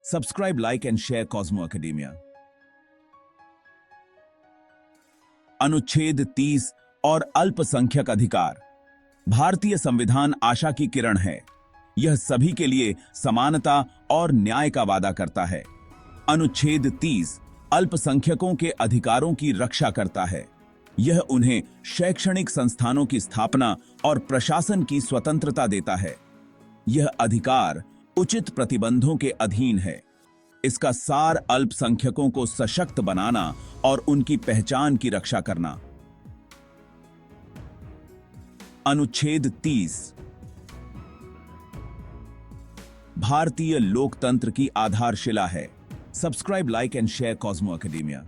Subscribe, like and share Cosmo academia. अनुच्छेद 30 और अल्पसंख्यक अधिकार। भारतीय संविधान आशा की किरण है। यह सभी के लिए समानता और न्याय का वादा करता है। अनुच्छेद 30 अल्पसंख्यकों के अधिकारों की रक्षा करता है। यह उन्हें शैक्षणिक संस्थानों की स्थापना और प्रशासन की स्वतंत्रता देता है। यह अधिकार उचित प्रतिबंधों के अधीन है। इसका सार अल्पसंख्यकों को सशक्त बनाना और उनकी पहचान की रक्षा करना। अनुच्छेद 30 भारतीय लोकतंत्र की आधारशिला है। Subscribe, like and share Cosmo Academia.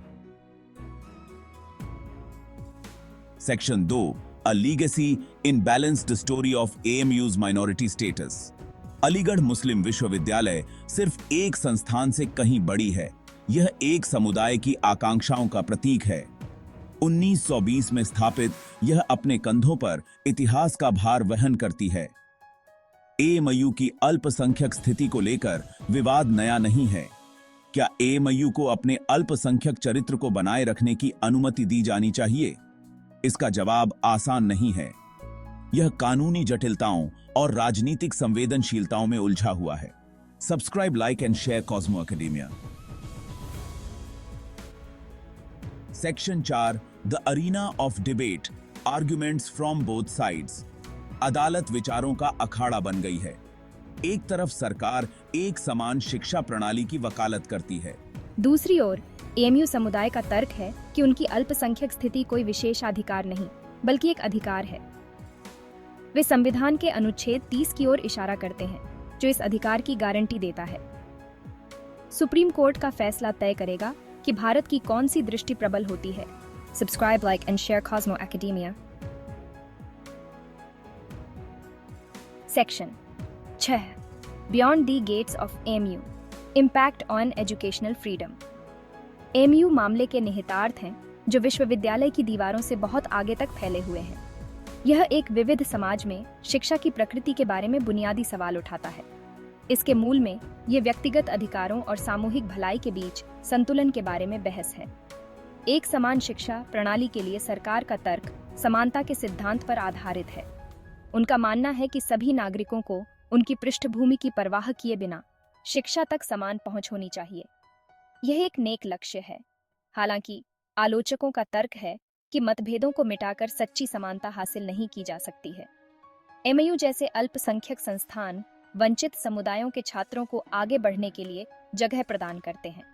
Section 2 a legacy in balanced story of AMU's minority status. Aligarh Muslim विश्वविद्यालय सिर्फ एक संस्थान से कहीं बड़ी है। यह एक समुदाय की आकांक्षाओं का प्रतीक है। 1920 में स्थापित यह अपने कंधों पर इतिहास का भार वहन करती है। एएमयू की अल्पसंख्यक स्थिति को लेकर विवाद नया नहीं है। क्या एएमयू को अपने अल्पसंख्यक चरित्र को बनाए रखने की अनुमति दी जानी चाहिए? इसका जवाब आसान नहीं है। यह कानूनी जटिलताओं और राजनीतिक संवेदनशीलताओं में उलझा हुआ है। Subscribe, like and share Cosmo Academia. Section 4 the arena of debate, arguments from both sides. अदालत विचारों का अखाड़ा बन गई है। एक तरफ सरकार एक समान शिक्षा प्रणाली की वकालत करती है। दूसरी ओर एएमयू समुदाय का तर्क है कि उनकी अल्पसंख्यक स्थिति कोई विशेषाधिकार नहीं, बल्कि एक अधिकार है। वे संविधान के अनुच्छेद 30 की ओर इशारा करते हैं, जो इस अधिकार की गारंटी देता है। सुप्रीम कोर्ट का फैसला तय करेगा कि भारत की कौन सी दृष्टि प्रबल होती है। Subscribe, like and share Cosmo Academia. Section 6 beyond the gates of AMU, impact on educational freedom. AMU मामले के निहितार्थ हैं जो विश्वविद्यालय की दीवारों से बहुत आगे तक फैले हुए हैं। यह एक विविध समाज में शिक्षा की प्रकृति के बारे में बुनियादी सवाल उठाता है। इसके मूल में ये व्यक्तिगत अधिकारों और सामूहिक भलाई के बीच संतुलन के बारे में बहस है। एक समान शिक्षा प्रणाली के लिए सरकार का तर्क समानता के सिद्धांत पर आधारित है। उनका मानना है कि सभी नागरिकों को उनकी पृष्ठभूमि की परवाह किए बिना शिक्षा तक समान पहुंच होनी चाहिए। यह एक नेक लक्ष्य है। हालांकि आलोचकों का तर्क है कि मतभेदों को मिटाकर सच्ची समानता हासिल नहीं की जा सकती है। एएमयू जैसे अल्पसंख्यक संस्थान वंचित समुदायों के छात्रों को आगे बढ़ने के लिए जगह प्रदान करते हैं।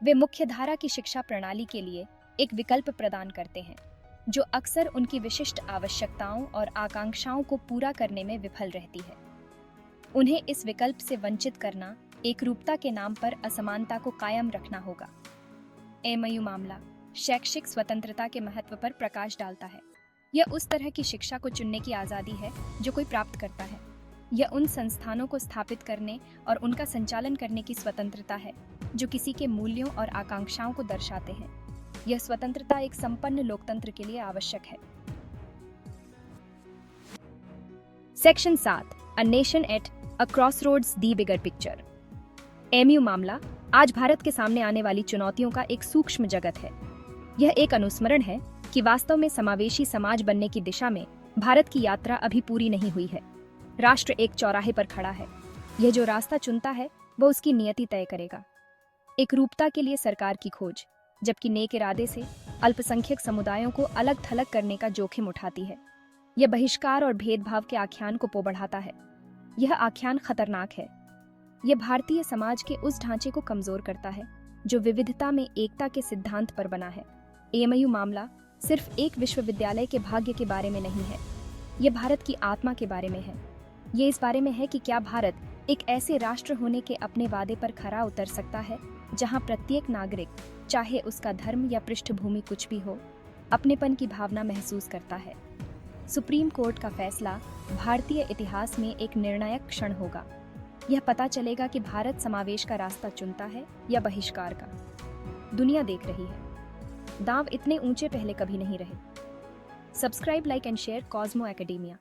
वे मुख्यधारा की शिक्षा प्रणाली के लिए एक विकल्प प्रदान करते हैं, जो अक्सर उनकी विशिष्ट आवश्यकताओं और आकांक्षाओं को पूरा करने में विफल रहती है। उन्हें इस विकल्प से वंचित करना एकरूपता के नाम पर असमानता को कायम रखना होगा। एएमयू मामला शैक्षिक स्वतंत्रता के महत्व पर प्रकाश डालता है। यह उस तरह की शिक्षा को चुनने की आज़ादी है जो कोई प्राप्त करता है। यह उन संस्थानों को स्थापित करने और उनका संचालन करने की स्वतंत्रता है जो किसी के मूल्यों और आकांक्षाओं को दर्शाते हैं। यह स्वतंत्रता एक संपन्न लोकतंत्र के लिए आवश्यक है। Section 7 a nation at a crossroads, the bigger picture. AMU मामला आज भारत के सामने आने वाली चुनौतियों का एक सूक्ष्म जगत है। यह एक अनुस्मरण है कि वास्तव में समावेशी समाज बनने की दिशा में भारत की यात्रा अभी पूरी नहीं हुई है। राष्ट्र एक चौराहे पर खड़ा है। यह जो रास्ता चुनता है वह उसकी नियति तय करेगा। एकरूपता के लिए सरकार की खोज, जबकि नेक इरादे से अल्पसंख्यक समुदायों को अलग थलग करने का जोखिम उठाती है। यह बहिष्कार और भेदभाव के आख्यान को बढ़ाता है। यह आख्यान खतरनाक है। यह भारतीय समाज के उस ढांचे को कमजोर करता है जो विविधता में एकता के सिद्धांत पर बना है। एएमयू मामला सिर्फ एक विश्वविद्यालय के भाग्य के बारे में नहीं है, यह भारत की आत्मा के बारे में है। ये इस बारे में है कि क्या भारत एक ऐसे राष्ट्र होने के अपने वादे पर खरा उतर सकता है जहां प्रत्येक नागरिक, चाहे उसका धर्म या पृष्ठभूमि कुछ भी हो, अपनेपन की भावना महसूस करता है। सुप्रीम कोर्ट का फैसला भारतीय इतिहास में एक निर्णायक क्षण होगा। यह पता चलेगा कि भारत समावेश का रास्ता चुनता है या बहिष्कार का। दुनिया देख रही है। दांव इतने ऊंचे पहले कभी नहीं रहे। Subscribe, like and share Cosmo academia.